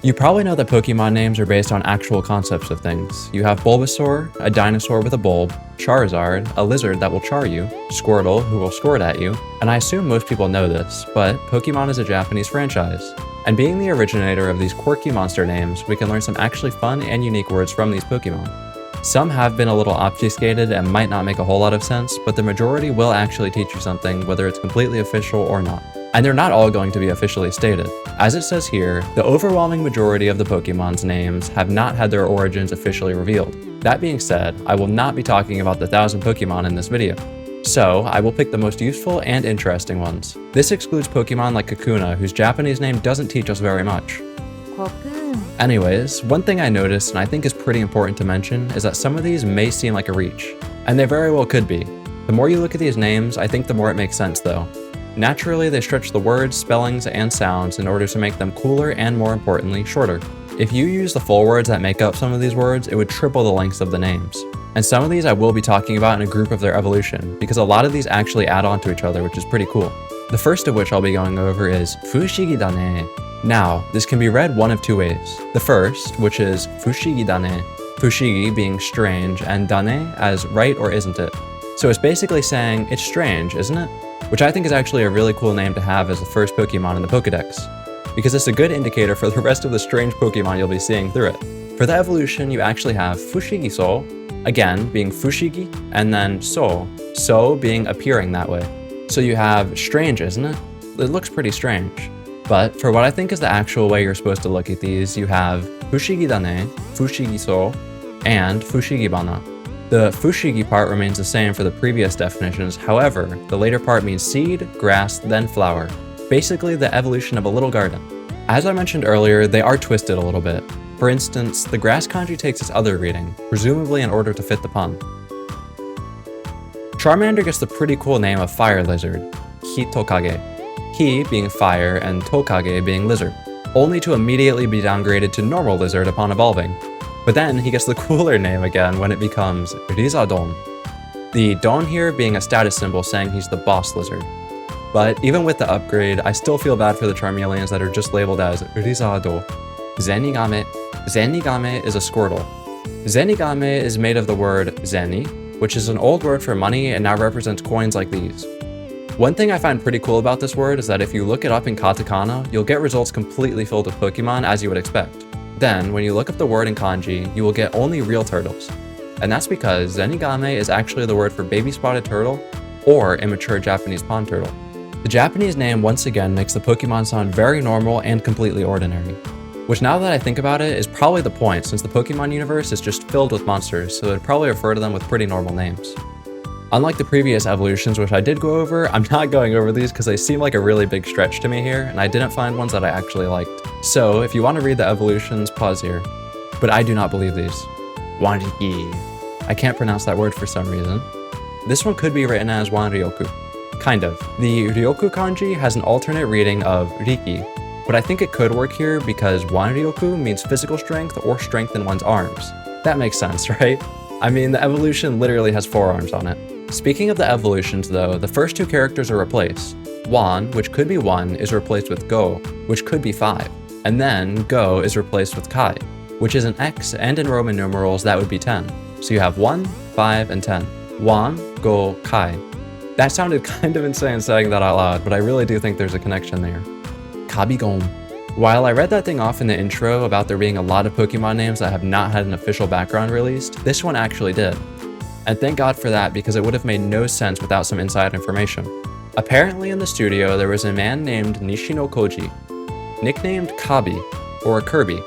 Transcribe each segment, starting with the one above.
You probably know that Pokemon names are based on actual concepts of things. You have Bulbasaur, a dinosaur with a bulb, Charizard, a lizard that will char you, Squirtle, who will squirt at you, and I assume most people know this, but Pokemon is a Japanese franchise. And being the originator of these quirky monster names, we can learn some actually fun and unique words from these Pokemon. Some have been a little obfuscated and might not make a whole lot of sense, but the majority will actually teach you something, whether it's completely official or not. And they're not all going to be officially stated. As it says here, the overwhelming majority of the Pokemon's names have not had their origins officially revealed. That being said, I will not be talking about the 1,000 Pokemon in this video. So, I will pick the most useful and interesting ones. This excludes Pokemon like Kakuna, whose Japanese name doesn't teach us very much. Anyways, one thing I noticed and I think is pretty important to mention is that some of these may seem like a reach. And they very well could be. The more you look at these names, I think the more it makes sense though. Naturally, they stretch the words, spellings, and sounds in order to make them cooler and, more importantly, shorter. If you use the full words that make up some of these words, it would triple the lengths of the names. And some of these I will be talking about in a group of their evolution, because a lot of these actually add on to each other, which is pretty cool. The first of which I'll be going over is Fushigi dane. Now, this can be read one of two ways. The first, which is Fushigi dane, Fushigi being strange, and dane as right or isn't it. So it's basically saying, it's strange, isn't it? Which I think is actually a really cool name to have as the first Pokemon in the Pokedex, because it's a good indicator for the rest of the strange Pokemon you'll be seeing through it. For the evolution, you actually have Fushigi-so, again being Fushigi, and then so being appearing that way. So you have strange, isn't it? It looks pretty strange. But for what I think is the actual way you're supposed to look at these, you have Fushigi dane, Fushigi-so, and Fushigi-bana. The Fushigi part remains the same for the previous definitions, however, the later part means seed, grass, then flower. Basically the evolution of a little garden. As I mentioned earlier, they are twisted a little bit. For instance, the grass kanji takes its other reading, presumably in order to fit the pun. Charmander gets the pretty cool name of fire lizard, Hitokage. Hi being fire and Tokage being lizard, only to immediately be downgraded to normal lizard upon evolving. But then he gets the cooler name again when it becomes Rizadon. The don here being a status symbol saying he's the boss lizard. But even with the upgrade, I still feel bad for the Charmeleons that are just labeled as Rizado. Zenigame. Zenigame is a Squirtle. Zenigame is made of the word zeni, which is an old word for money and now represents coins like these. One thing I find pretty cool about this word is that if you look it up in katakana, you'll get results completely filled with Pokemon as you would expect. Then, when you look up the word in kanji, you will get only real turtles. And that's because Zenigame is actually the word for baby spotted turtle or immature Japanese pond turtle. The Japanese name once again makes the Pokemon sound very normal and completely ordinary. Which now that I think about it is probably the point since the Pokemon universe is just filled with monsters, so I'd probably refer to them with pretty normal names. Unlike the previous evolutions which I did go over, I'm not going over these because they seem like a really big stretch to me here, and I didn't find ones that I actually liked. So if you want to read the evolutions, pause here. But I do not believe these. Wanriki. I can't pronounce that word for some reason. This one could be written as Wanryoku. Kind of. The Ryoku kanji has an alternate reading of Riki, but I think it could work here because Wanryoku means physical strength or strength in one's arms. That makes sense, right? I mean, the evolution literally has 4 arms on it. Speaking of the evolutions though, the first 2 characters are replaced. Wan, which could be 1, is replaced with Go, which could be 5. And then Go is replaced with Kai, which is an X, and in Roman numerals that would be 10. So you have 1, 5, and 10. Wan, Go, Kai. That sounded kind of insane saying that out loud, but I really do think there's a connection there. Kabigom. While I read that thing off in the intro about there being a lot of Pokemon names that have not had an official background released, this one actually did. And thank God for that because it would have made no sense without some inside information. Apparently in the studio there was a man named Nishino Koji, nicknamed Kabi, or Kirby.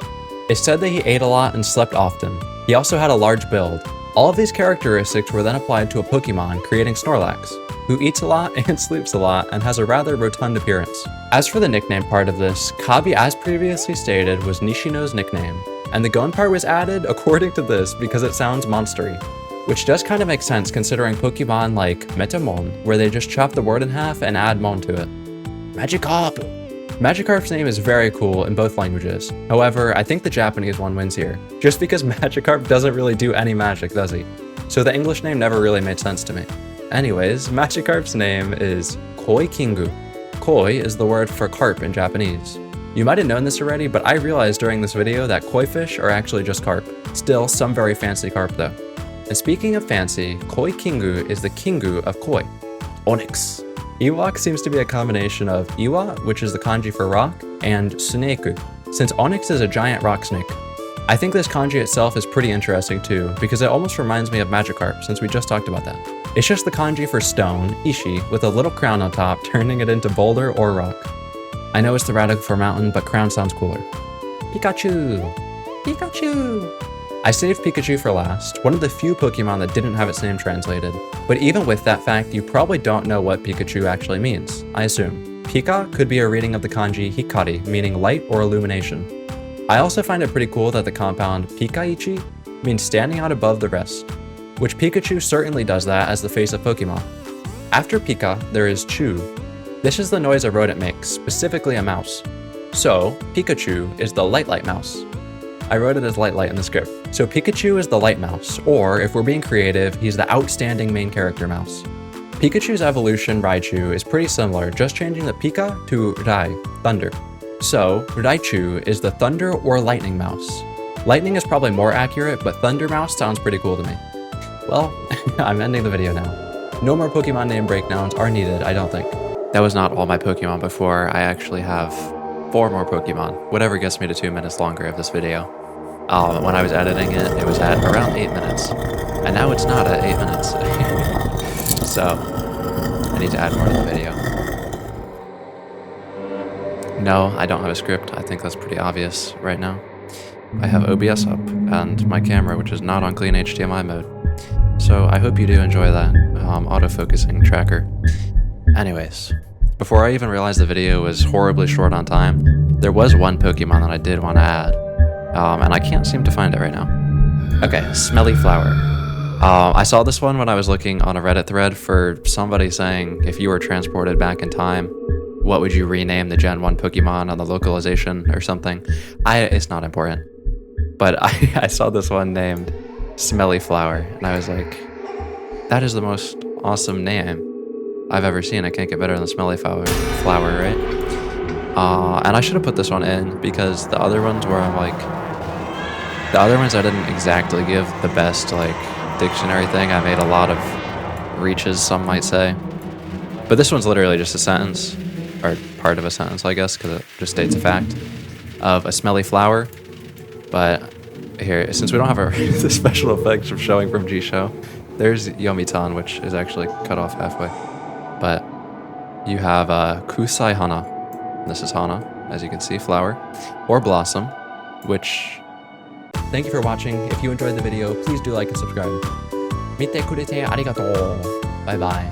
It's said that he ate a lot and slept often. He also had a large build. All of these characteristics were then applied to a Pokemon, creating Snorlax, who eats a lot and sleeps a lot and has a rather rotund appearance. As for the nickname part of this, Kabi, as previously stated, was Nishino's nickname, and the Gon part was added according to this because it sounds monstery. Which does kind of make sense considering Pokemon like Metamon, where they just chop the word in half and add mon to it. Magikarp! Magikarp's name is very cool in both languages. However, I think the Japanese one wins here, just because Magikarp doesn't really do any magic, does he? So the English name never really made sense to me. Anyways, Magikarp's name is Koi Kingu. Koi is the word for carp in Japanese. You might have known this already, but I realized during this video that koi fish are actually just carp. Still, some very fancy carp though. And speaking of fancy, Koi Kingu is the Kingu of koi. Onix. Ewok seems to be a combination of Iwa, which is the kanji for rock, and Suneku, since Onix is a giant rock snake. I think this kanji itself is pretty interesting too, because it almost reminds me of Magikarp, since we just talked about that. It's just the kanji for stone, ishi, with a little crown on top, turning it into boulder or rock. I know it's the radical for mountain, but crown sounds cooler. Pikachu! Pikachu! I saved Pikachu for last, one of the few Pokemon that didn't have its name translated. But even with that fact, you probably don't know what Pikachu actually means, I assume. Pika could be a reading of the kanji hikari, meaning light or illumination. I also find it pretty cool that the compound Pikaichi means standing out above the rest, which Pikachu certainly does that as the face of Pokemon. After Pika, there is Chu. This is the noise a rodent makes, specifically a mouse. So, Pikachu is the light mouse. I wrote it as light in the script. So Pikachu is the light mouse, or if we're being creative, he's the outstanding main character mouse. Pikachu's evolution, Raichu, is pretty similar, just changing the Pika to Rai, thunder. So, Raichu is the thunder or lightning mouse. Lightning is probably more accurate, but thunder mouse sounds pretty cool to me. Well, I'm ending the video now. No more Pokemon name breakdowns are needed, I don't think. That was not all my Pokemon before. I actually have 4 more Pokemon, whatever gets me to 2 minutes longer of this video. When I was editing it, it was at around 8 minutes. And now it's not at 8 minutes. So, I need to add more to the video. No, I don't have a script. I think that's pretty obvious right now. I have OBS up, and my camera, which is not on clean HDMI mode. So I hope you do enjoy that autofocusing tracker. Anyways, before I even realized the video was horribly short on time, there was one Pokemon that I did want to add, and I can't seem to find it right now. Okay, Smelly Flower. I saw this one when I was looking on a Reddit thread for somebody saying if you were transported back in time, what would you rename the Gen 1 Pokemon on the localization or something? It's not important. But I saw this one named Smelly Flower, and I was like, that is the most awesome name I've ever seen. I can't get better than Smelly Flower, right? And I should have put this one in, because the other ones where I'm like, the other ones I didn't exactly give the best like dictionary thing. I made a lot of reaches, some might say. But this one's literally just a sentence, or part of a sentence, I guess, because it just states a fact of a smelly flower. But here, since we don't have the special effects of showing from G-Show, there's Yomitan, which is actually cut off halfway. But you have Kusai Hana. This is Hana, as you can see, flower, or blossom, which... Thank you for watching. If you enjoyed the video, please do like and subscribe. Mite kurete arigatou. Bye bye.